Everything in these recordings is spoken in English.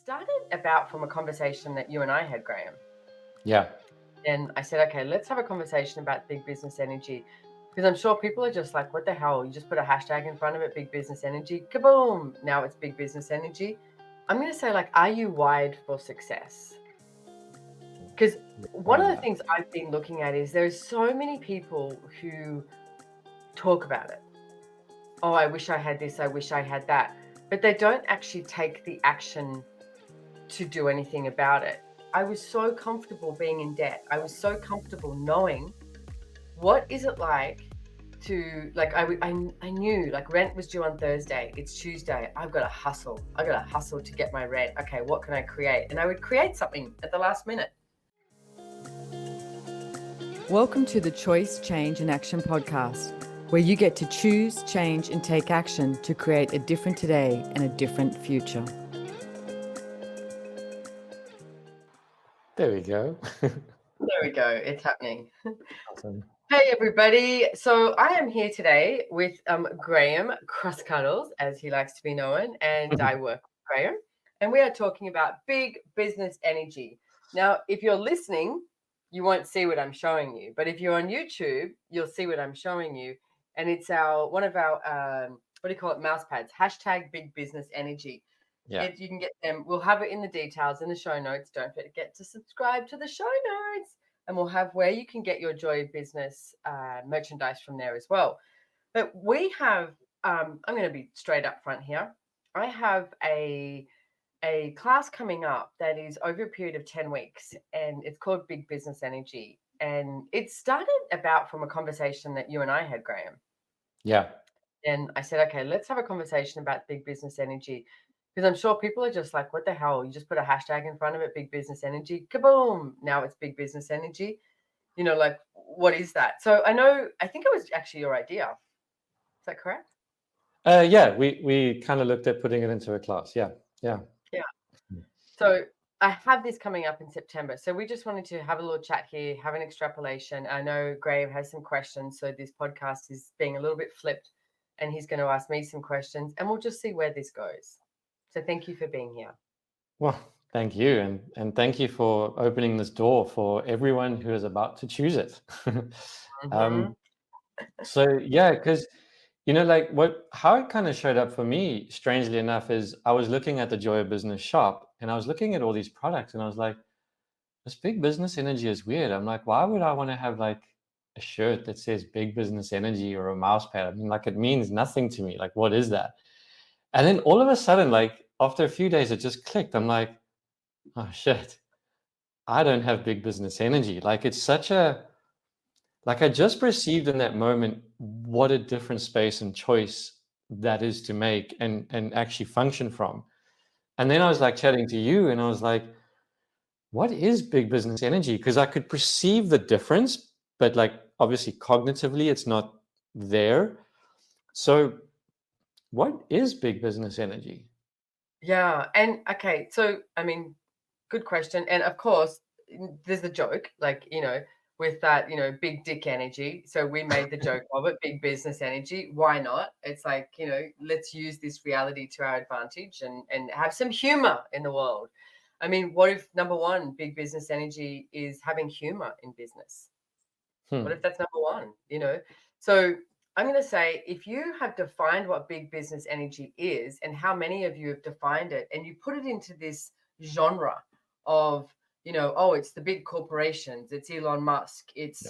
started about from a conversation that you and I had, Graham. Yeah. And I said, okay, let's have a conversation about big business energy. Because I'm sure people are just like, what the hell? You just put a hashtag in front of it, big business energy, kaboom. Now it's big business energy. I'm going to say, like, are you wired for success? Because one of the things I've been looking at is there's so many people who talk about it. Oh, I wish I had this. I wish I had that. But they don't actually take the action to do anything about it. I was so comfortable being in debt. I was so comfortable knowing what is it like to, like, I knew, like, rent was due on Thursday. It's Tuesday. I've got to hustle. I got to hustle to get my rent. Okay, what can I create? And I would create something at the last minute. Welcome to the Choice, Change and Action podcast, where you get to choose, change and take action to create a different today and a different future. There we go. There we go. It's happening. Awesome. Hey, everybody. So I am here today with Graeme Crosscuddles, as he likes to be known, and I work with Graeme, and we are talking about big business energy. Now, if you're listening, you won't see what I'm showing you, but if you're on YouTube, you'll see what I'm showing you, and it's one of our what do you call it, mouse pads, hashtag big business energy. Yeah. You can get them. We'll have it in the details in the show notes. Don't forget to subscribe to the show notes. And we'll have where you can get your Joy of Business merchandise from there as well. But we have, I'm going to be straight up front here. I have a class coming up that is over a period of 10 weeks, and it's called Big Business Energy. And it started about from a conversation that you and I had, Graham. Yeah. And I said, okay, let's have a conversation about big business energy. Because I'm sure people are just like, what the hell? You just put a hashtag in front of it, big business energy, kaboom. Now it's big business energy. You know, like, what is that? So I think it was actually your idea. Is that correct? Yeah. We kind of looked at putting it into a class. Yeah. Yeah. Yeah. So I have this coming up in September. So we just wanted to have a little chat here, have an extrapolation. I know Graham has some questions. So this podcast is being a little bit flipped, and he's going to ask me some questions, and we'll just see where this goes. So thank you for being here. Well, thank you. And thank you for opening this door for everyone who is about to choose it. So yeah, because like how it kind of showed up for me, strangely enough, is I was looking at the Joy of Business shop and I was looking at all these products and I was like, this big business energy is weird. I'm like, why would I want to have like a shirt that says big business energy or a mouse pad? I mean, like, it means nothing to me. Like, what is that? And then all of a sudden, like after a few days, it just clicked. I'm like, oh shit, I don't have big business energy. Like, it's such a, like, I just perceived in that moment what a different space and choice that is to make and actually function from. And then I was like chatting to you and I was like, what is big business energy? Because I could perceive the difference, but like obviously cognitively it's not there. So what is big business energy? Yeah. And okay. So, I mean, good question. And of course, there's a joke, like, with that, big dick energy. So we made the joke of it, big business energy. Why not? It's like, let's use this reality to our advantage and have some humor in the world. I mean, what if number one, big business energy is having humor in business? What if that's number one, So I'm going to say, if you have defined what big business energy is and how many of you have defined it, and you put it into this genre of, oh, it's the big corporations, it's Elon Musk, it's,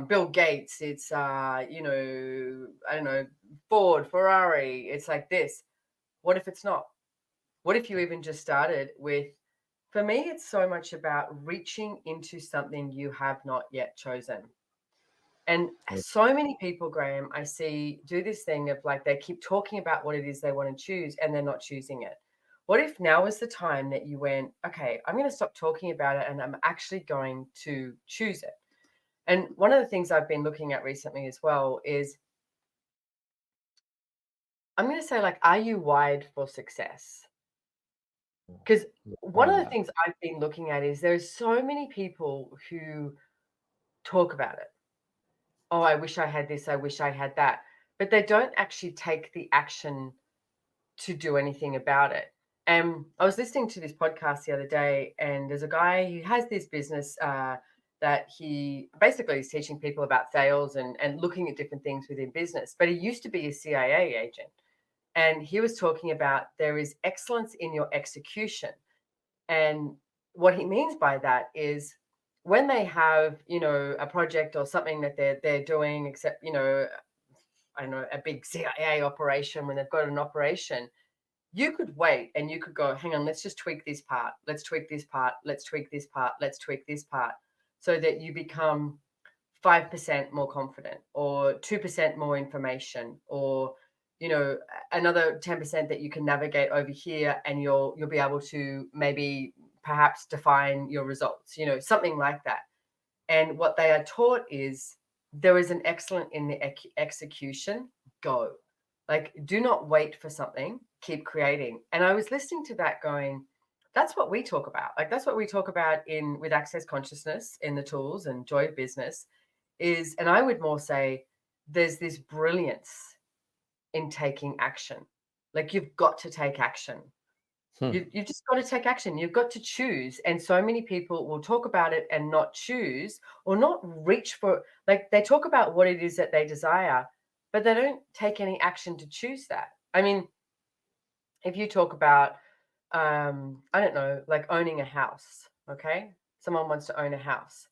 Bill Gates, it's, I don't know, Ford, Ferrari, it's like this. What if it's not? What if you even just started with, for me, it's so much about reaching into something you have not yet chosen. And so many people, Graham, I see do this thing of like they keep talking about what it is they want to choose and they're not choosing it. What if now is the time that you went, okay, I'm going to stop talking about it and I'm actually going to choose it? And one of the things I've been looking at recently as well is, I'm going to say, like, are you wired for success? Because one of the things I've been looking at is there's so many people who talk about it. Oh, I wish I had this, I wish I had that. But they don't actually take the action to do anything about it. And I was listening to this podcast the other day, and there's a guy who has this business that he basically is teaching people about sales and looking at different things within business. But he used to be a CIA agent. And he was talking about there is excellence in your execution. And what he means by that is when they have, a project or something that they're doing, except, I don't know, a big CIA operation, when they've got an operation, you could wait and you could go, hang on, let's just tweak this part. Let's tweak this part. Let's tweak this part. Let's tweak this part, so that you become 5% more confident, or 2% more information, or, another 10% that you can navigate over here, and you'll be able to maybe perhaps define your results, something like that. And what they are taught is there is an excellent in the execution. Go. Like, do not wait for something, keep creating. And I was listening to that going, that's what we talk about. Like, that's what we talk about with Access Consciousness in the tools and Joy of Business is, and I would more say there's this brilliance in taking action. Like, you've got to take action. You've just got to take action. You've got to choose. And so many people will talk about it and not choose, or not reach for, like, they talk about what it is that they desire, but they don't take any action to choose that. I mean, if you talk about, I don't know, like owning a house, okay? Someone wants to own a house.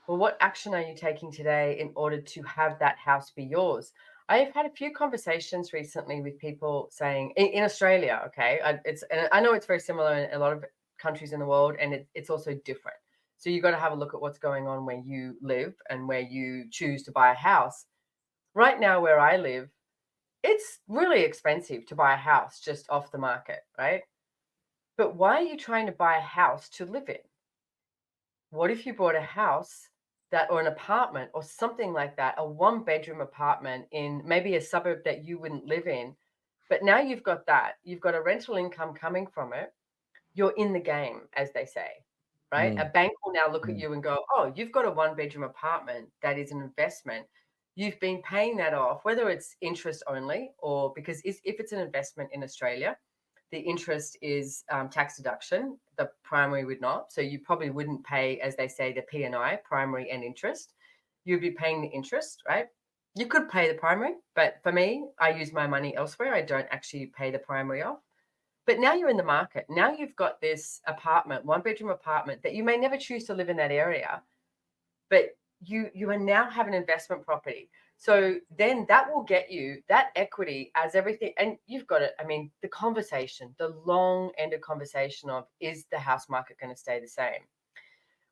Well, what action are you taking today in order to have that house be yours? I've had a few conversations recently with people saying in Australia, okay, and I know it's very similar in a lot of countries in the world, and it's also different. So you've got to have a look at what's going on where you live and where you choose to buy a house. Right now, where I live, it's really expensive to buy a house just off the market, right? But why are you trying to buy a house to live in? What if you bought a house or an apartment or something like that, a 1-bedroom apartment in maybe a suburb that you wouldn't live in, but now you've got that, you've got a rental income coming from it, you're in the game, as they say, right? A bank will now look at you and go, oh, you've got a 1-bedroom apartment that is an investment. You've been paying that off, whether it's interest only, or because if it's an investment in Australia, the interest is tax deduction. The primary would not. So you probably wouldn't pay, as they say, the P&I, primary and interest. You'd be paying the interest, right? You could pay the primary, but for me, I use my money elsewhere. I don't actually pay the primary off. But now you're in the market. Now you've got this apartment, 1-bedroom apartment, that you may never choose to live in that area, but you are now have an investment property. So then that will get you that equity as everything. And you've got it. I mean, the conversation, the long-ended conversation of, is the house market going to stay the same?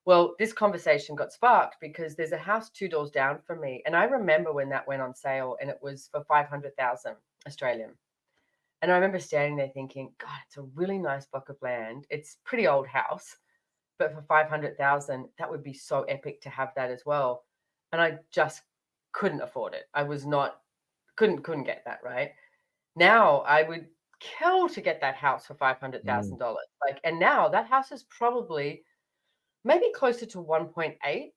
Well, this conversation got sparked because there's a house 2 doors down from me. And I remember when that went on sale, and it was for 500,000 Australian. And I remember standing there thinking, God, it's a really nice block of land. It's a pretty old house, but for 500,000, that would be so epic to have that as well. And I just couldn't afford it. I was not, couldn't get that, right? Now I would kill to get that house for $500,000. Like, and now that house is probably maybe closer to 1.8,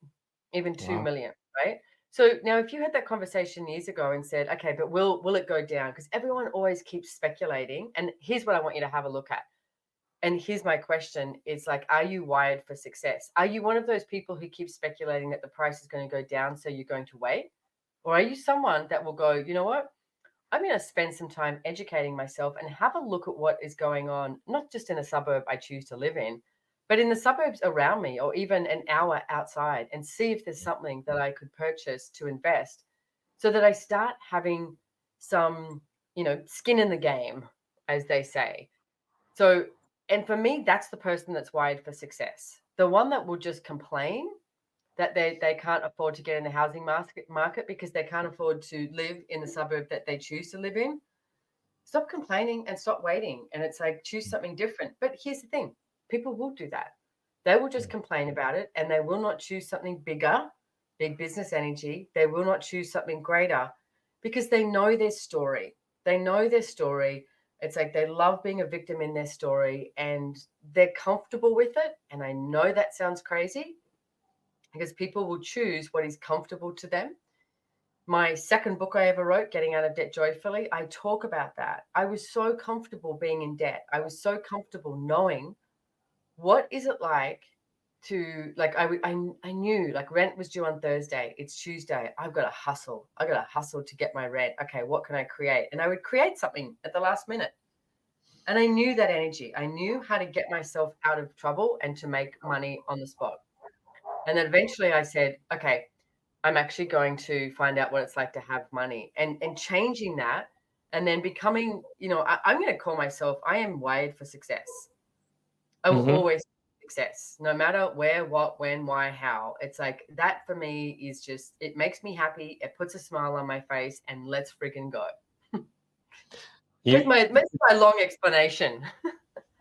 even 2 million, right? So now if you had that conversation years ago and said, okay, but will it go down? Because everyone always keeps speculating. And here's what I want you to have a look at. And here's my question. It's like, are you wired for success? Are you one of those people who keeps speculating that the price is going to go down, so you're going to wait? Or are you someone that will go, you know what? I'm going to spend some time educating myself and have a look at what is going on, not just in a suburb I choose to live in, but in the suburbs around me, or even an hour outside, and see if there's something that I could purchase to invest, so that I start having some, skin in the game, as they say. So, and for me, that's the person that's wired for success. The one that will just complain that they can't afford to get in the housing market because they can't afford to live in the suburb that they choose to live in. Stop complaining and stop waiting. And it's like, choose something different. But here's the thing, people will do that. They will just complain about it, and they will not choose something bigger, big business energy. They will not choose something greater because they know their story. They know their story. It's like they love being a victim in their story, and they're comfortable with it. And I know that sounds crazy, because people will choose what is comfortable to them. My second book I ever wrote, Getting Out of Debt Joyfully, I talk about that. I was so comfortable being in debt. I was so comfortable knowing what is it like to, like, I knew, like, rent was due on Thursday. It's Tuesday. I've got to hustle. I got to hustle to get my rent. Okay, what can I create? And I would create something at the last minute. And I knew that energy. I knew how to get myself out of trouble and to make money on the spot. And then eventually I said, okay, I'm actually going to find out what it's like to have money, and changing that, and then becoming, I'm going to call myself, I am wired for success. I will Mm-hmm. always success, no matter where, what, when, why, how. It's like that for me is just, it makes me happy. It puts a smile on my face, and let's friggin' go. That's You, my long explanation.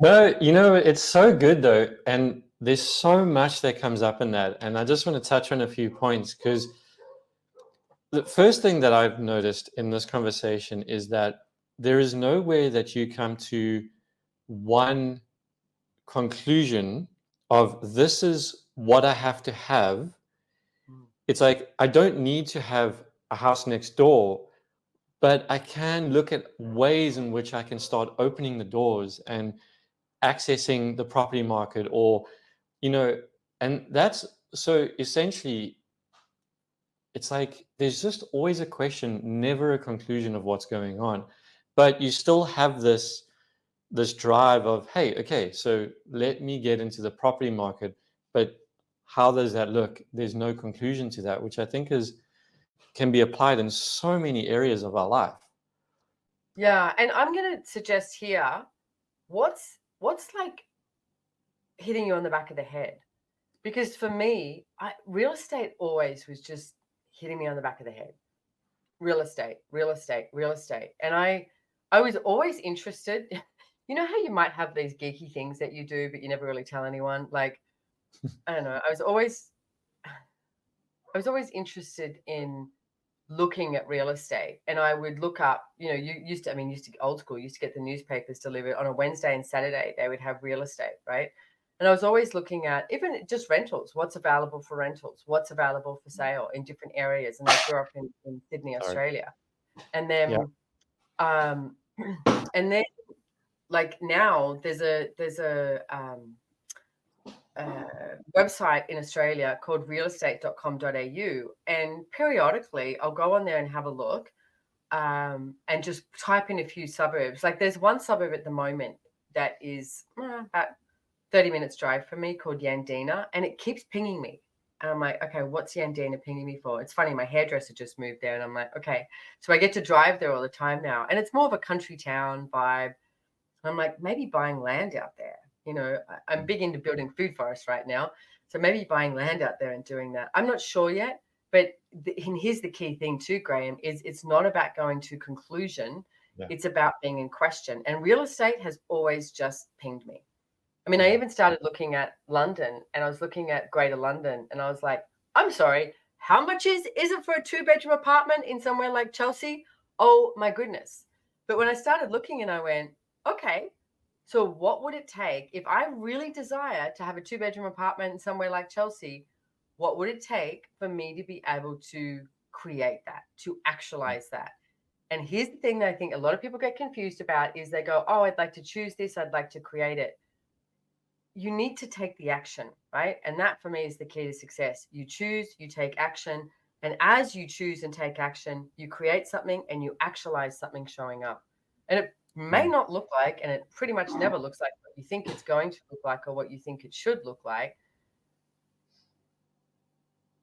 no, it's so good though. And there's so much that comes up in that. And I just want to touch on a few points, because the first thing that I've noticed in this conversation is that there is no way that you come to one conclusion of this is what I have to have. It's like, I don't need to have a house next door, but I can look at ways in which I can start opening the doors and accessing the property market, or, and that's so essentially, it's like there's just always a question, never a conclusion of what's going on. But you still have this drive of, hey, okay, so let me get into the property market, but how does that look? There's no conclusion to that, which I think can be applied in so many areas of our life. Yeah, and I'm going to suggest here, what's like hitting you on the back of the head? Because for me, real estate always was just hitting me on the back of the head. Real estate, real estate, real estate. And I was always interested. You know how you might have these geeky things that you do, but you never really tell anyone? Like, I don't know. I was always interested in looking at real estate, and I would look up, you used to get old school, used to get the newspapers delivered on a Wednesday and Saturday. They would have real estate, right? And I was always looking at even just rentals, what's available for rentals, what's available for sale in different areas. And I grew up in Sydney, Sorry. Australia. And Yeah. then, and then like now there's a website in Australia called realestate.com.au, and periodically I'll go on there and have a look, and just type in a few suburbs. Like there's one suburb at the moment that is about 30 minutes drive from me, called Yandina, and it keeps pinging me. And I'm like, okay, what's Yandina pinging me for? It's funny, my hairdresser just moved there, and I'm like, okay. So I get to drive there all the time now, and it's more of a country town vibe. I'm like, maybe buying land out there. I'm big into building food forests right now. So maybe buying land out there and doing that. I'm not sure yet. But and here's the key thing too, Graham, is it's not about going to conclusion. Yeah. It's about being in question. And real estate has always just pinged me. I mean, I even started looking at London, and I was looking at Greater London, and I was like, I'm sorry, how much is it for a 2-bedroom apartment in somewhere like Chelsea? Oh my goodness. But when I started looking, and I went, okay, so what would it take if I really desire to have a 2-bedroom apartment in somewhere like Chelsea? What would it take for me to be able to create that, to actualize that? And here's the thing that I think a lot of people get confused about is they go, oh, I'd like to choose this, I'd like to create it. You need to take the action, right? And that for me is the key to success. You choose, you take action. And as you choose and take action, you create something and you actualize something showing up. And it may not look like, and it pretty much never looks like what you think it's going to look like or what you think it should look like.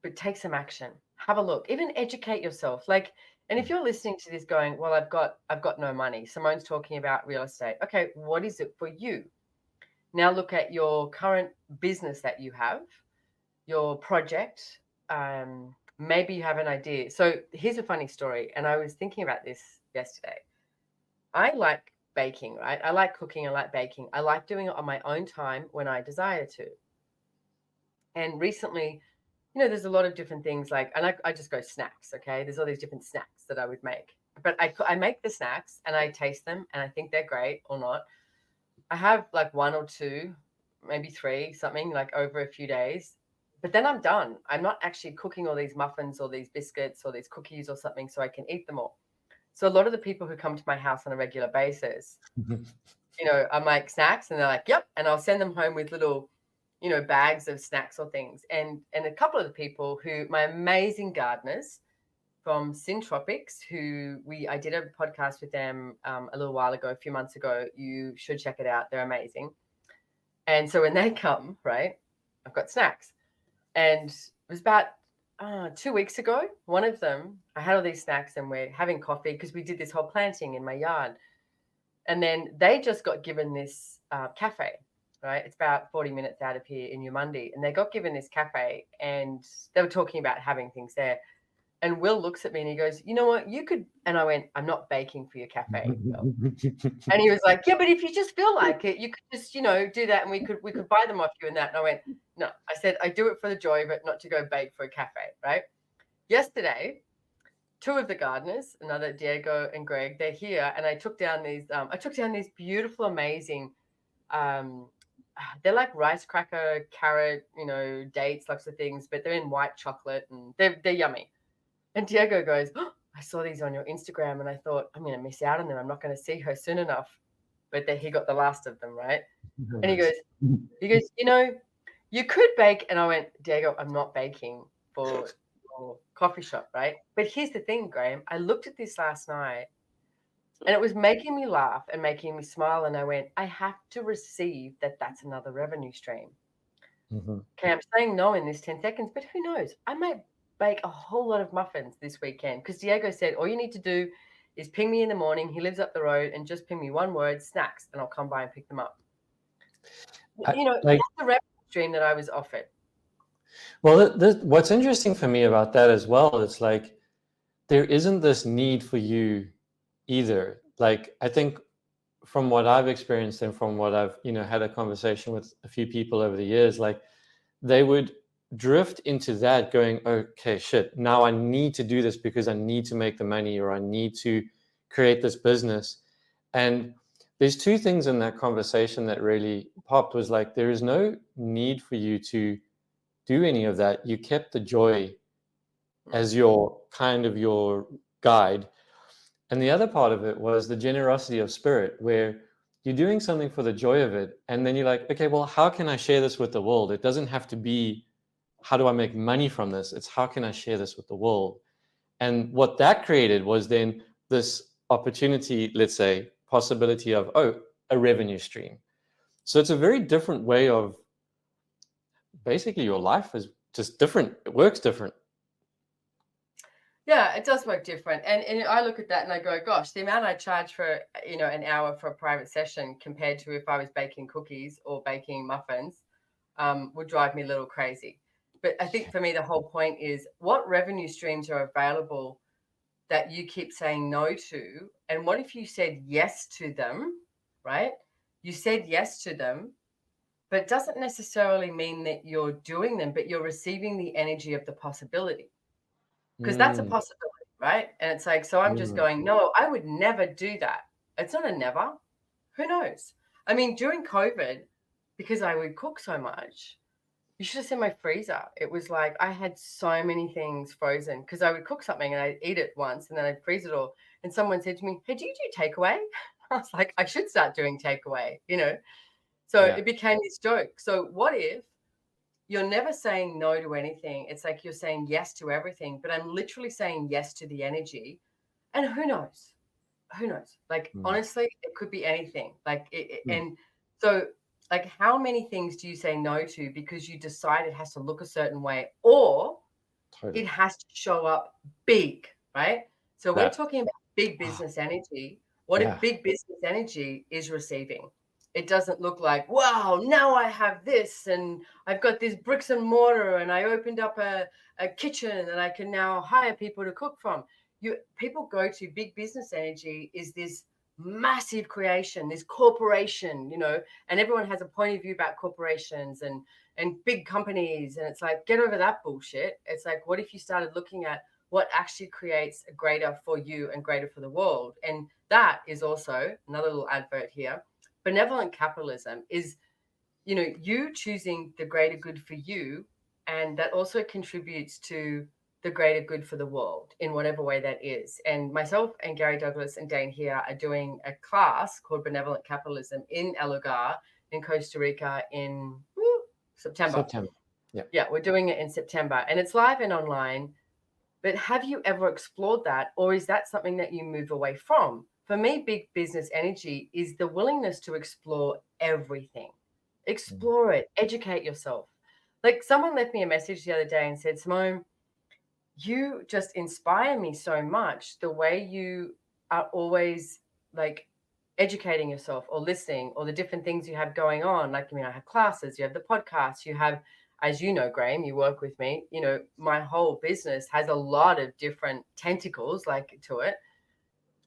But take some action. Have a look. Even educate yourself. And if you're listening to this going, well, I've got no money. Simone's talking about real estate. Okay, what is it for you? Now look at your current business that you have, your project. Maybe you have an idea. So here's a funny story. And I was thinking about this yesterday. I like baking, right? I like cooking. I like baking. I like doing it on my own time when I desire to. And recently, there's a lot of different things and I just go snacks. Okay. There's all these different snacks that I would make, but I make the snacks and I taste them and I think they're great or not. I have like 1 or 2, maybe 3, something like over a few days. but then I'm done. I'm not actually cooking all these muffins or these biscuits or these cookies or something so I can eat them all. So a lot of the people who come to my house on a regular basis, I make snacks and they're like, yep. And I'll send them home with little, bags of snacks or things. And a couple of the people my amazing gardeners from Syntropics, I did a podcast with them a little while ago, a few months ago. You should check it out. They're amazing. And so when they come, right, I've got snacks. And it was about 2 weeks ago, one of them, I had all these snacks and we're having coffee because we did this whole planting in my yard. And then they just got given this cafe, right? It's about 40 minutes out of here in Yamundi. And they got given this cafe and they were talking about having things there. And Will looks at me and he goes, you know what, you could, and I went, I'm not baking for your cafe, Will. And he was like, yeah, but if you just feel like it, you could just, do that and we could buy them off you and that. And I went, no, I said, I do it for the joy of it, not to go bake for a cafe, right? Yesterday, two of the gardeners, another Diego and Greg, they're here. And I took down these beautiful, amazing, they're like rice cracker, carrot, dates, lots of things, but they're in white chocolate and they're yummy. And Diego goes, oh, I saw these on your Instagram and I thought, I'm going to miss out on them. I'm not going to see her soon enough. But then he got the last of them, right? And he goes, you could bake. And I went, Diego, I'm not baking for your coffee shop, right? But here's the thing, Graham. I looked at this last night and it was making me laugh and making me smile. And I went, I have to receive that's another revenue stream. Mm-hmm. Okay, I'm saying no in this 10 seconds, but who knows? I might bake a whole lot of muffins this weekend because Diego said all you need to do is ping me in the morning. He lives up the road and just ping me one word, snacks, and I'll come by and pick them up. That's the revenue stream that I was offered. Well, what's interesting for me about that as well, it's like there isn't this need for you either. Like I think from what I've experienced and from what I've had a conversation with a few people over the years, like they would drift into that going, okay, shit, now I need to do this because I need to make the money or I need to create this business. And there's two things in that conversation that really popped was like, there is no need for you to do any of that. You kept the joy as your guide. And the other part of it was the generosity of spirit, where you're doing something for the joy of it. And then you're like, okay, well, how can I share this with the world? It doesn't have to be, how do I make money from this? It's how can I share this with the world? And what that created was then this opportunity, let's say, possibility of, a revenue stream. So it's a very different way of, basically your life is just different. It works different. Yeah, it does work different. And I look at that and I go, gosh, the amount I charge for, an hour for a private session compared to if I was baking cookies or baking muffins would drive me a little crazy. But I think for me, the whole point is what revenue streams are available that you keep saying no to? And what if you said yes to them, right? You said yes to them, but it doesn't necessarily mean that you're doing them, but you're receiving the energy of the possibility. Because that's a possibility, right? And it's like, so I'm just going, no, I would never do that. It's not a never. Who knows? I mean, during COVID, because I would cook so much, you should have seen my freezer. It was like I had so many things frozen because I would cook something and I'd eat it once and then I'd freeze it all. And someone said to me, hey, do you do takeaway? I was like, I should start doing takeaway, So it became this joke. So what if you're never saying no to anything? It's like you're saying yes to everything, but I'm literally saying yes to the energy. And who knows? Who knows? Like, honestly, it could be anything. Like, and so, like, how many things do you say no to because you decide it has to look a certain way or it has to show up big, right? So we're talking about big business energy. What if big business energy is receiving? It doesn't look like, wow, now I have this and I've got this bricks and mortar and I opened up a kitchen and I can now hire people to cook from. People go to big business energy is this massive creation, this corporation, and everyone has a point of view about corporations and big companies. And it's like, get over that bullshit. It's like, what if you started looking at what actually creates a greater for you and greater for the world? And that is also another little advert here. Benevolent capitalism is, you choosing the greater good for you and that also contributes to the greater good for the world in whatever way that is. And myself and Gary Douglas and Dane here are doing a class called Benevolent Capitalism in El Lugar in Costa Rica in September. Yeah, we're doing it in September, and it's live and online. But have you ever explored that, or is that something that you move away from? For me, big business energy is the willingness to explore everything. Explore it, educate yourself. Like someone left me a message the other day and said, Simone, you just inspire me so much, the way you are always like educating yourself or listening, or the different things you have going on. Like, I mean, I have classes, you have the podcast, you have, as you know, Graeme, you work with me, you know, my whole business has a lot of different tentacles like to it.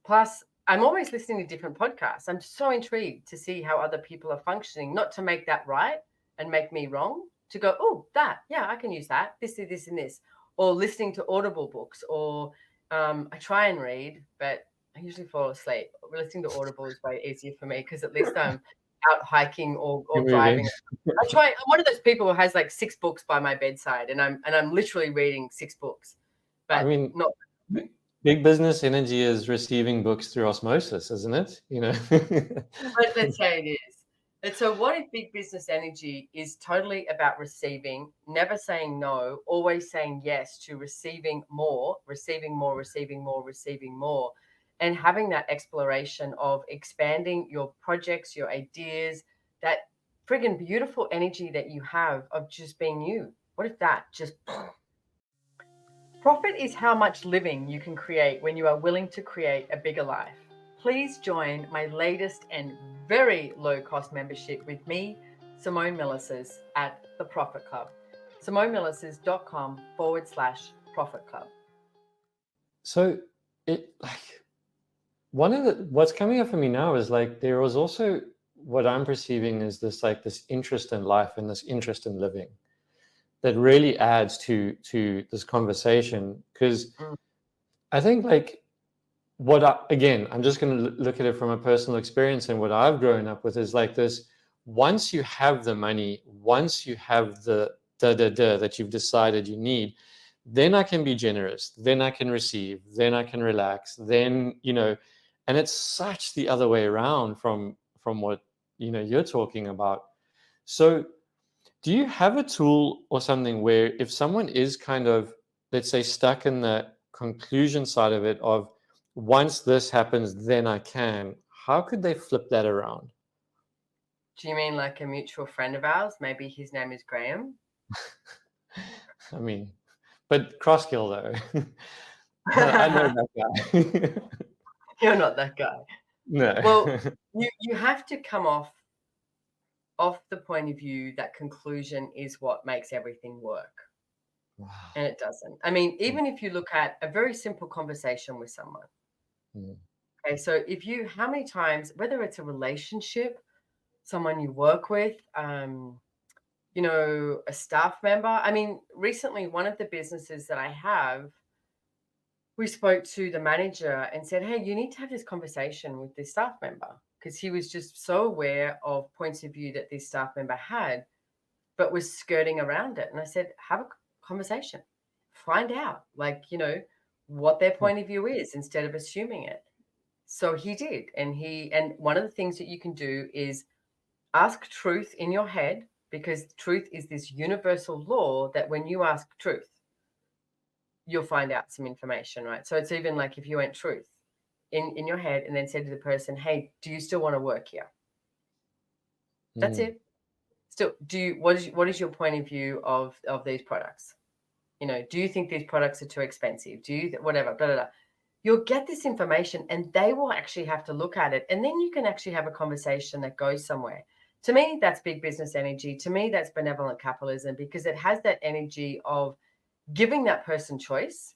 Plus, I'm always listening to different podcasts. I'm so intrigued to see how other people are functioning, not to make that right and make me wrong, to go, oh, that, yeah, I can use that, this, and this, or listening to Audible books, or I try and read, but I usually fall asleep. Listening to Audible is way easier for me because at least I'm out hiking or driving. I try. I'm one of those people who has like 6 books by my bedside, and I'm literally reading 6 books. But I mean, not big business energy is receiving books through osmosis, isn't it? You know. but let's say it is. And so what if big business energy is totally about receiving, never saying no, always saying yes to receiving more, receiving more, receiving more, receiving more, and having that exploration of expanding your projects, your ideas, that friggin' beautiful energy that you have of just being you. What if that just... Profit is how much living you can create when you are willing to create a bigger life. Please join my latest and very low-cost membership with me, Simone Milasas, at the Profit Club. SimoneMilasas.com/Profit Club. So it like one of the what's coming up for me now is like there was also what I'm perceiving is this like this interest in life and this interest in living that really adds to this conversation, because I think like again, I'm just going to look at it from a personal experience, and what I've grown up with is like this: once you have the money, once you have the that you've decided you need, then I can be generous, then I can receive, then I can relax, then, you know, and it's such the other way around from what, you know, you're talking about. So do you have a tool or something where if someone is kind of, let's say, stuck in the conclusion side of it of once this happens, then I can, how could they flip that around? Do you mean like a mutual friend of ours? Maybe his name is Graham. I mean, but Crosskill though. I know that guy. You're not that guy. No. Well, you have to come off the point of view that conclusion is what makes everything work. Wow. And it doesn't. I mean, even if you look at a very simple conversation with someone. Okay, so how many times, whether it's a relationship, someone you work with, you know, a staff member. I mean, recently, one of the businesses that I have, we spoke to the manager and said, hey, you need to have this conversation with this staff member, because he was just so aware of points of view that this staff member had, but was skirting around it. And I said, have a conversation, find out, like, you know, what their point of view is instead of assuming it. So he did. And one of the things that you can do is ask truth in your head, because truth is this universal law that when you ask truth, you'll find out some information, right? So it's even like if you went truth in your head and then said to the person, hey, do you still want to work here? That's it. Still, what is your point of view of these products? You know, do you think these products are too expensive? Do you, whatever, blah, blah, blah. You'll get this information and they will actually have to look at it. And then you can actually have a conversation that goes somewhere. To me, that's big business energy. To me, that's benevolent capitalism, because it has that energy of giving that person choice.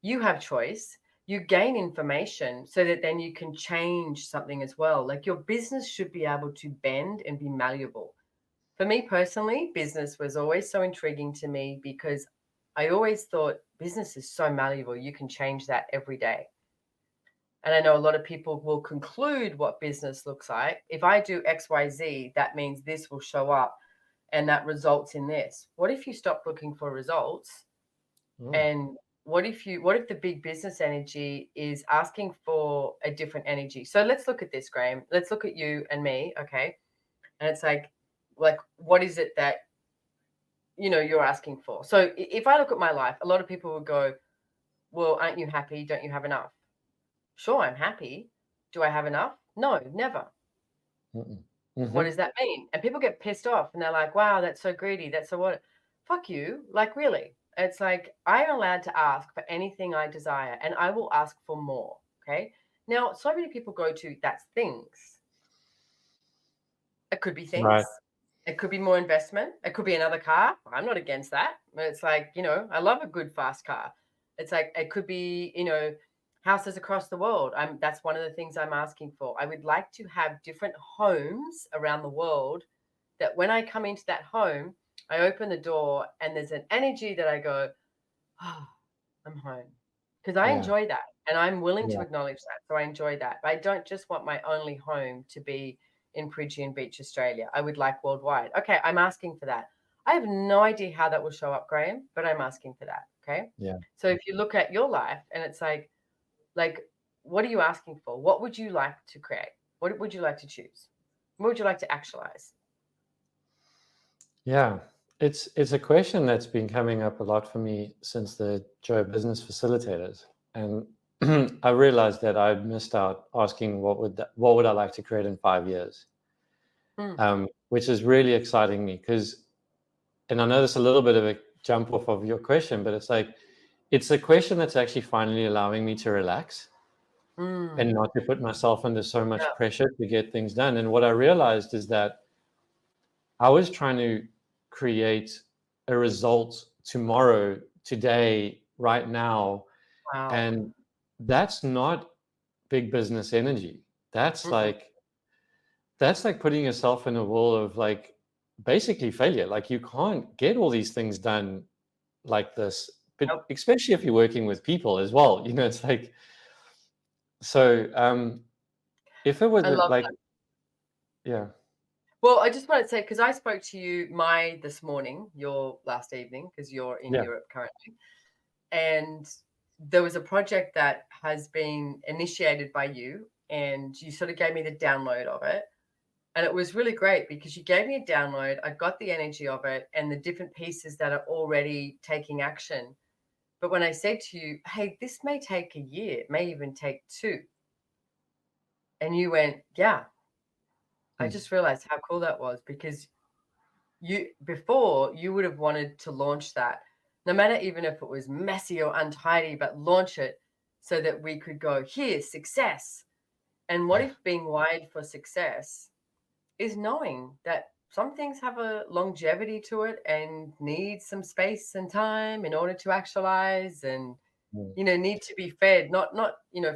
You have choice. You gain information so that then you can change something as well. Like your business should be able to bend and be malleable. For me personally, business was always so intriguing to me because I always thought business is so malleable. You can change that every day. And I know a lot of people will conclude what business looks like. If I do X, Y, Z, that means this will show up. and that results in this. What if you stop looking for results? And what if the big business energy is asking for a different energy? So let's look at this, Graeme. Let's look at you and me, okay? And it's like what is it that you're asking for? So if I look at my life, a lot of people would go, well, aren't you happy? Don't you have enough? Sure, I'm happy. Do I have enough? No, never. What does that mean? And people get pissed off and they're like, wow, that's so greedy. That's so what? Fuck you. Like, really? It's like, I am allowed to ask for anything I desire and I will ask for more. Okay. Now, so many people go to that's things. It could be things. Right. It could be more investment. It could be another car. I'm not against that. It's like, I love a good fast car. It's like, it could be, houses across the world. That's one of the things I'm asking for. I would like to have different homes around the world that when I come into that home, I open the door and there's an energy that I go, oh, I'm home. Because I enjoy that and I'm willing to acknowledge that. So I enjoy that. But I don't just want my only home to be in Pridgeon Beach, Australia. I would like worldwide. Okay, I'm asking for that. I have no idea how that will show up, Graeme, but I'm asking for that. Okay. Yeah. So if you look at your life and it's like, what are you asking for? What would you like to create? What would you like to choose? What would you like to actualize? Yeah, it's a question that's been coming up a lot for me since the Joy Business Facilitators, and I realized that I missed out asking what would I like to create in 5 years, which is really exciting me because, and I know there's a little bit of a jump off of your question, but it's a question that's actually finally allowing me to relax and not to put myself under so much pressure to get things done. And what I realized is that I was trying to create a result tomorrow, today, right now. Wow. And that's not big business energy. That's like putting yourself in a wall of like basically failure. Like you can't get all these things done like this, but especially if you're working with people as well, it's like, so if it was like, that. yeah. Well, I just want to say, because I spoke to you this morning, your last evening, because you're in Europe currently, and there was a project that has been initiated by you, and you sort of gave me the download of it. And it was really great because you gave me a download. I got the energy of it and the different pieces that are already taking action. But when I said to you, hey, this may take a year, it may even take 2. And you went, yeah. I just realized how cool that was because before you would have wanted to launch that, no matter even if it was messy or untidy, but launch it so that we could go, here's success. And what if being wired for success is knowing that some things have a longevity to it and need some space and time in order to actualize and, need to be fed, not,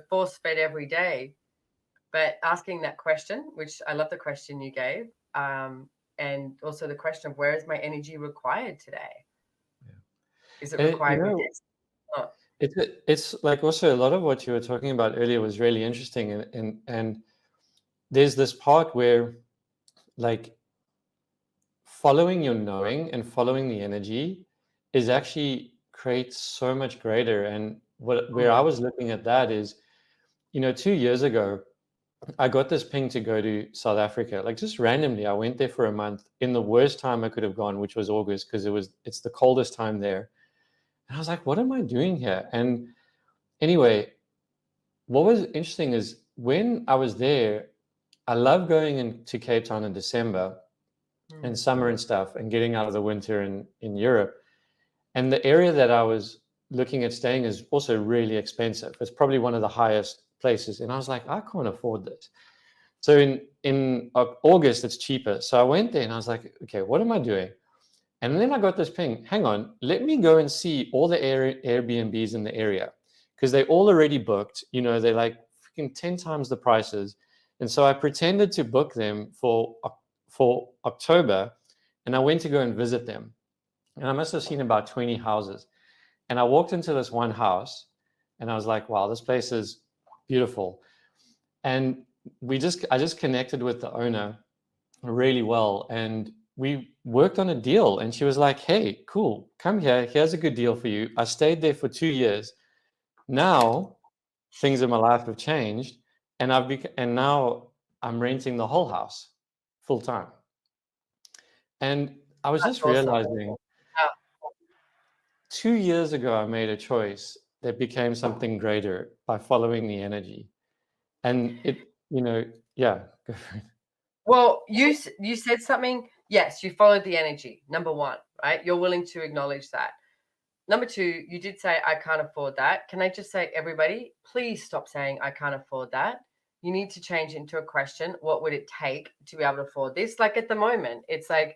force fed every day. But asking that question, which I love the question you gave, and also the question of where is my energy required today? Yeah. Is it required? It's like also a lot of what you were talking about earlier was really interesting, and there's this part where like following your knowing and following the energy is actually creates so much greater. And where I was looking at that is, 2 years ago, I got this ping to go to South Africa, like just randomly. I went there for a month in the worst time I could have gone, which was August, because it's the coldest time there. And I was like, what am I doing here? And anyway, what was interesting is when I was there, I love going into Cape Town in December and summer and stuff and getting out of the winter in Europe. And the area that I was looking at staying is also really expensive. It's probably one of the highest places. And I was like, I can't afford this. So in August, it's cheaper. So I went there and I was like, okay, what am I doing? And then I got this ping, hang on, let me go and see all the Airbnbs in the area because they're all already booked. They're like freaking 10 times the prices. And so I pretended to book them for October, and I went to go and visit them. And I must have seen about 20 houses. And I walked into this one house and I was like, wow, this place is beautiful. And I just connected with the owner really well. And we worked on a deal, and she was like, "Hey, cool, come here. Here's a good deal for you." I stayed there for 2 years. Now things in my life have changed, and and now I'm renting the whole house full time. And I was That's just awesome. realizing Yeah. 2 years ago, I made a choice that became something greater by following the energy. And yeah, go for it. Well, you said something. Yes, you followed the energy. Number one, right? You're willing to acknowledge that. Number two, you did say, I can't afford that. Can I just say, everybody, please stop saying, I can't afford that. You need to change it into a question. What would it take to be able to afford this? Like at the moment, it's like,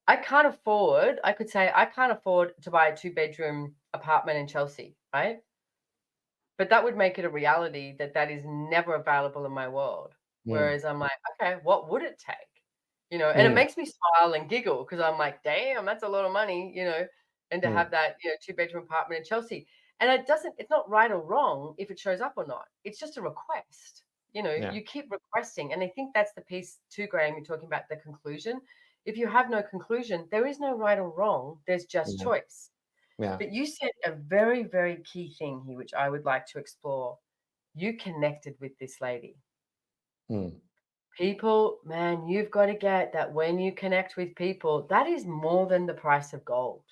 I can't afford, I could say, I can't afford to buy a 2-bedroom apartment in Chelsea, right? But that would make it a reality that that is never available in my world. Mm, Whereas I'm like, okay, what would it take? And it mm, makes me smile and giggle because I'm like, damn, that's a lot of money, and to mm, have that, 2-bedroom apartment in Chelsea. And it's not right or wrong if it shows up or not. It's just a request. yeah, You keep requesting. And I think that's the piece too, Graham, you're talking about the conclusion. If you have no conclusion, there is no right or wrong. There's just yeah, choice. yeah. But you said a very, very key thing here, which I would like to explore. You connected with this lady. Mm, People, man, you've got to get that when you connect with people, that is more than the price of gold.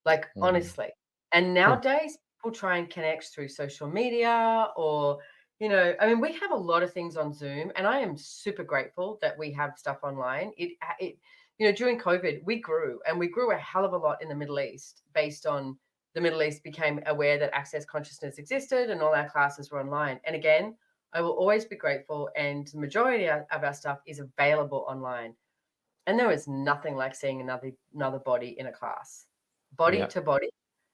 Like, mm, honestly. And mm, nowadays, people try and connect through social media or, I mean, we have a lot of things on Zoom, and I am super grateful that we have stuff online. During COVID, we grew, and we grew a hell of a lot in the Middle East based on the Middle East became aware that access consciousness existed and all our classes were online. And again, I will always be grateful, and the majority of our stuff is available online. And there is nothing like seeing another body in a class, body yeah, to body,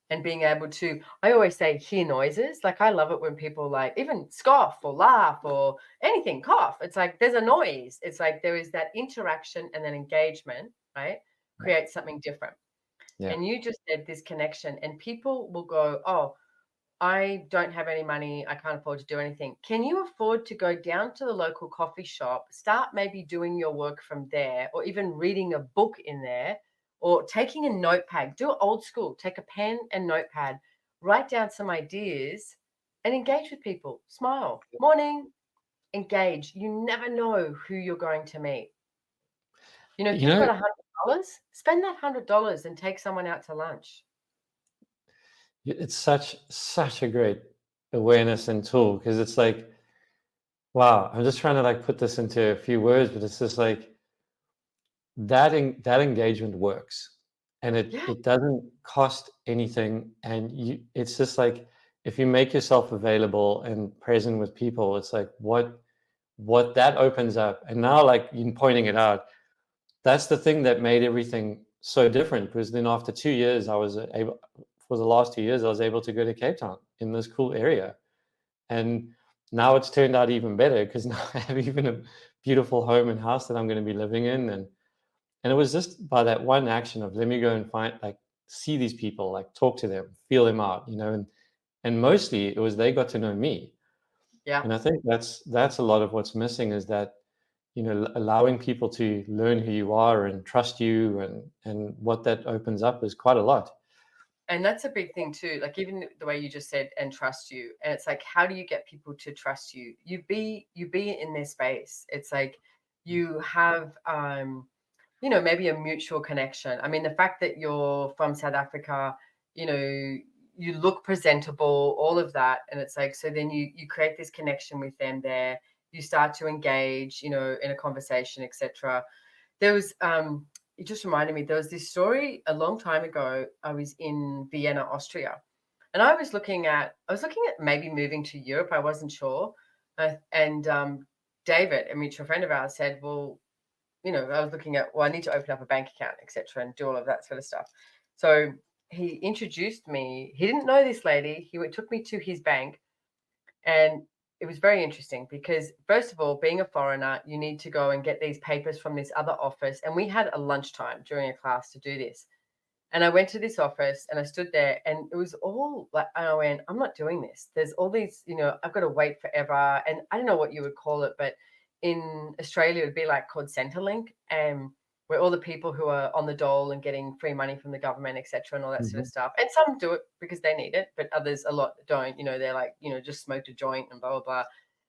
and being able to, I always say, hear noises. Like, I love it when people like even scoff or laugh or anything, cough. It's like there's a noise. It's like there is that interaction and then engagement, right? yeah, Creates something different. yeah. And you just said this connection, and people will go, oh, I don't have any money. I can't afford to do anything. Can you afford to go down to the local coffee shop, start maybe doing your work from there, or even reading a book in there, or taking a notepad? Do it old school. Take a pen and notepad, write down some ideas, and engage with people. Smile. Morning. Engage. You never know who you're going to meet. If You you've know, got $100, spend that $100 and take someone out to lunch. it's such a great awareness and tool, because it's like, wow, I'm just trying to like put this into a few words, but it's just like that engagement works, and it Yeah. it doesn't cost anything, and it's just like if you make yourself available and present with people, it's like what that opens up. And now, like you pointing it out, that's the thing that made everything so different, because then after 2 years, I was able for the last 2 years, I was able to go to Cape Town in this cool area. And now it's turned out even better, because now I have even a beautiful home and house that I'm going to be living in. And it was just by that one action of let me go and see these people, like talk to them, feel them out, and mostly it was they got to know me. Yeah. And I think that's a lot of what's missing, is that, allowing people to learn who you are and trust you, and what that opens up is quite a lot. And that's a big thing too. Like even the way you just said, and trust you. And it's like, how do you get people to trust you? You be in their space. It's like you have maybe a mutual connection. I mean, the fact that you're from South Africa, you know, you look presentable, all of that. And it's like, so then you create this connection with them there. You start to engage, in a conversation, etc. There was it just reminded me, there was this story a long time ago. I was in Vienna, Austria, and I was looking at maybe moving to Europe. I wasn't sure. And David, a mutual friend of ours, said, well, I was looking at, well, I need to open up a bank account, etc., and do all of that sort of stuff. So he introduced me. He didn't know this lady. He took me to his bank, and it was very interesting because, first of all, being a foreigner, you need to go and get these papers from this other office. And we had a lunchtime during a class to do this. And I went to this office and I stood there, and it was all like, I went, I'm not doing this. There's all these, I've got to wait forever. And I don't know what you would call it, but in Australia, it would be like called Centrelink. And where all the people who are on the dole and getting free money from the government, etc., and all that sort of Mhm. stuff. And some do it because they need it, but others, a lot don't. They're like, just smoked a joint and blah blah blah.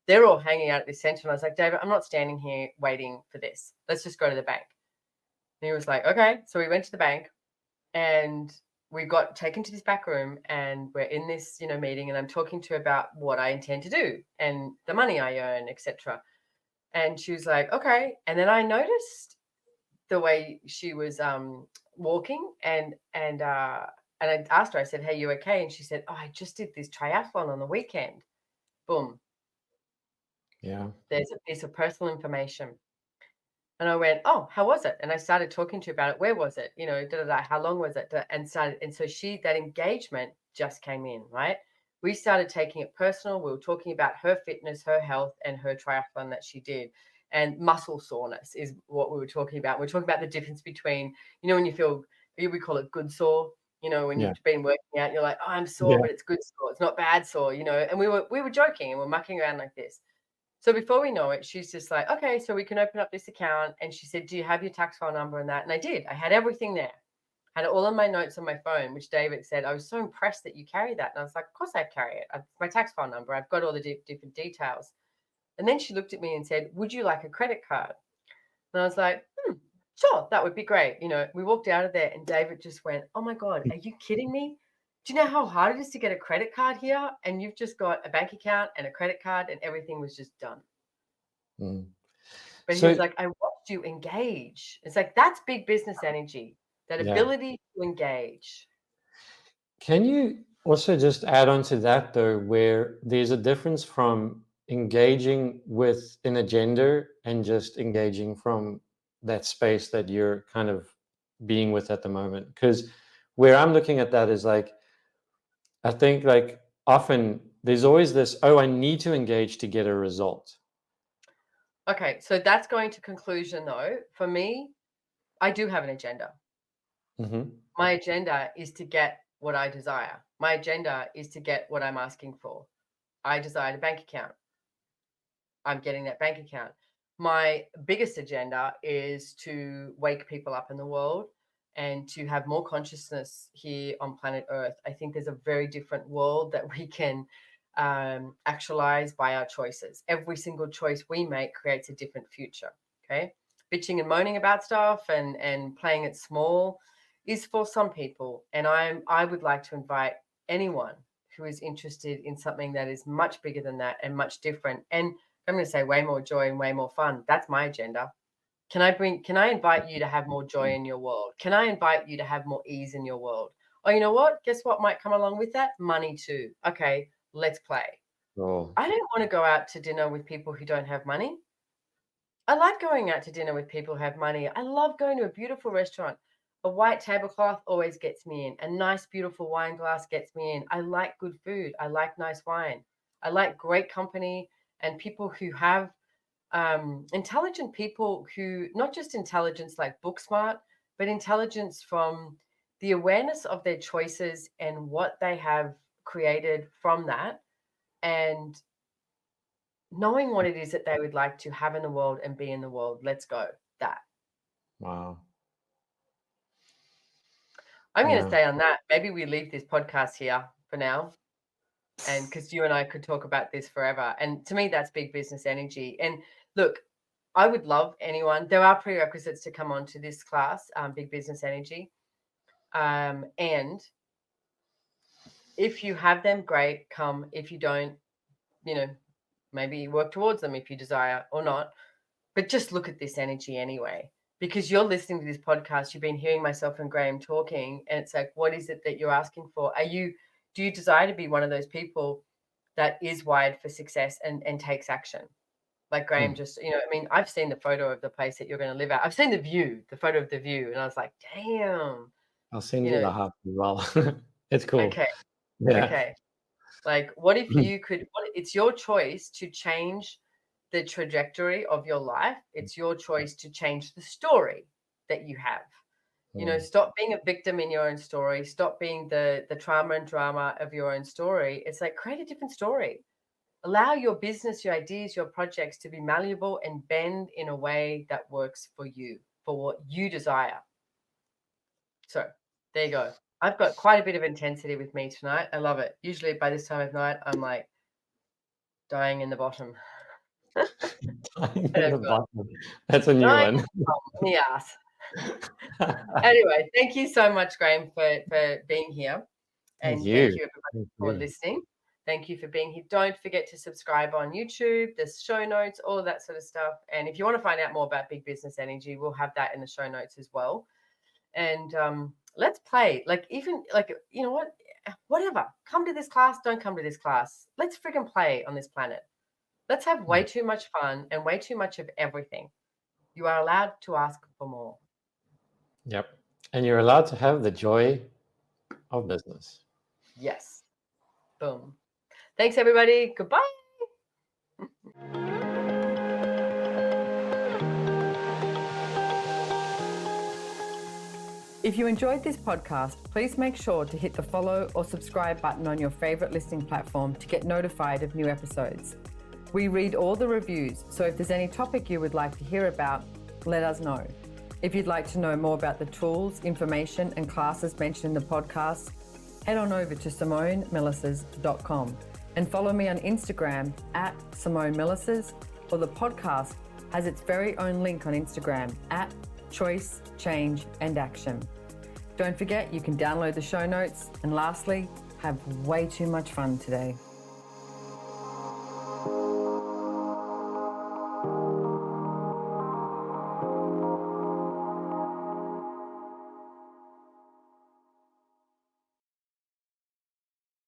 They're all hanging out at this center, and I was like, David, I'm not standing here waiting for this. Let's just go to the bank. And he was like, okay. So we went to the bank, and we got taken to this back room, and we're in this meeting, and I'm talking to her about what I intend to do and the money I earn, etc. And she was like, okay. And then I noticed the way she was walking, and I asked her, I said, hey, you okay? And she said, oh, I just did this triathlon on the weekend. Boom. Yeah. There's a piece of personal information. And I went, oh, how was it? And I started talking to her about it. Where was it? How long was it? And so that engagement just came in, right? We started taking it personal. We were talking about her fitness, her health, and her triathlon that she did. And muscle soreness is what we were talking about. We're talking about the difference between, when you feel, we call it good sore. When Yeah. you've been working out, you're like, oh, I'm sore, Yeah. but it's good sore. It's not bad sore, And we were joking and we're mucking around like this. So before we know it, she's just like, okay, so we can open up this account. And she said, do you have your tax file number and that? And I did. I had everything there. Had it all in my notes on my phone, which David said, I was so impressed that you carry that. And I was like, of course I carry it. It's my tax file number. I've got all the different details. And then she looked at me and said, would you like a credit card? And I was like, sure, that would be great. We walked out of there and David just went, oh my God, are you kidding me? Do you know how hard it is to get a credit card here? And you've just got a bank account and a credit card and everything was just done. Mm. But he was So like, I watched you engage. It's like, that's big business energy, that yeah. ability to engage. Can you also just add on to that though, where there's a difference from engaging with an agenda and just engaging from that space that you're kind of being with at the moment? Because where I'm looking at that is like, I think like often there's always this, oh, I need to engage to get a result. Okay, so that's going to conclusion though. For me, I do have an agenda. Mm-hmm. My agenda is to get what I desire. My agenda is to get what I'm asking for. I desire a bank account. I'm getting that bank account. My biggest agenda is to wake people up in the world and to have more consciousness here on planet Earth. I think there's a very different world that we can actualize by our choices. Every single choice we make creates a different future. Okay. Bitching and moaning about stuff and playing it small is for some people. And I would like to invite anyone who is interested in something that is much bigger than that and much different. And I'm going to say way more joy and way more fun. That's my agenda. Can I invite you to have more joy in your world? Can I invite you to have more ease in your world? Oh, you know what? Guess what might come along with that? Money too. Okay, let's play. Oh, I don't want to go out to dinner with people who don't have money. I like going out to dinner with people who have money. I love going to a beautiful restaurant. A white tablecloth always gets me in. A nice, beautiful wine glass gets me in. I like good food. I like nice wine. I like great company and people who have intelligent people who, not just intelligence like book smart, but intelligence from the awareness of their choices and what they have created from that, and knowing what it is that they would like to have in the world and be in the world. Let's go. That. wow. I'm going to Yeah. stay on that. Maybe we leave this podcast here for now. And because you and I could talk about this forever. And to me, that's big business energy. And look, I would love anyone. There are prerequisites to come on to this class, Big Business Energy. And if you have them, great, come. If you don't, maybe work towards them if you desire or not. But just look at this energy anyway, because you're listening to this podcast. You've been hearing myself and Graeme talking, and it's like, what is it that you're asking for? Do you desire to be one of those people that is wired for success and takes action? Like Graeme just, I've seen the photo of the place that you're going to live at. I've seen the photo of the view, and I was like, damn, I'll send you you know, the heart as well. It's cool. okay, Yeah. okay. Like, what if you could, it's your choice to change the trajectory of your life. It's your choice to change the story that you have. Stop being a victim in your own story. Stop being the trauma and drama of your own story. It's like, create a different story. Allow your business, your ideas, your projects to be malleable and bend in a way that works for you. for what you desire. So there you go. I've got quite a bit of intensity with me tonight. I love it. Usually by this time of night, I'm like dying in the bottom. Dying in the bottom. That's a new Dying one. in the ass. Anyway, thank you so much, Graeme, for being here. And Thank thank you. you, everybody, Thank for you. listening. Thank you for being here. Don't forget to subscribe on YouTube, there's show notes, all of that sort of stuff. And if you want to find out more about Big Business Energy, we'll have that in the show notes as well. And let's play. Like, even like, you know what? Whatever. Come to this class, don't come to this class. Let's friggin' play on this planet. Let's have way too much fun and way too much of everything. You are allowed to ask for more. Yep. And you're allowed to have the joy of business. Yes. Boom. Thanks, everybody. Goodbye. If you enjoyed this podcast, please make sure to hit the follow or subscribe button on your favorite listening platform to get notified of new episodes. We read all the reviews, so if there's any topic you would like to hear about, let us know. If you'd like to know more about the tools, information, and classes mentioned in the podcast, head on over to SimoneMilasas.com and follow me on Instagram at Simone Milasas, or the podcast has its very own link on Instagram at Choice, Change and Action. Don't forget, you can download the show notes. And lastly, have way too much fun today.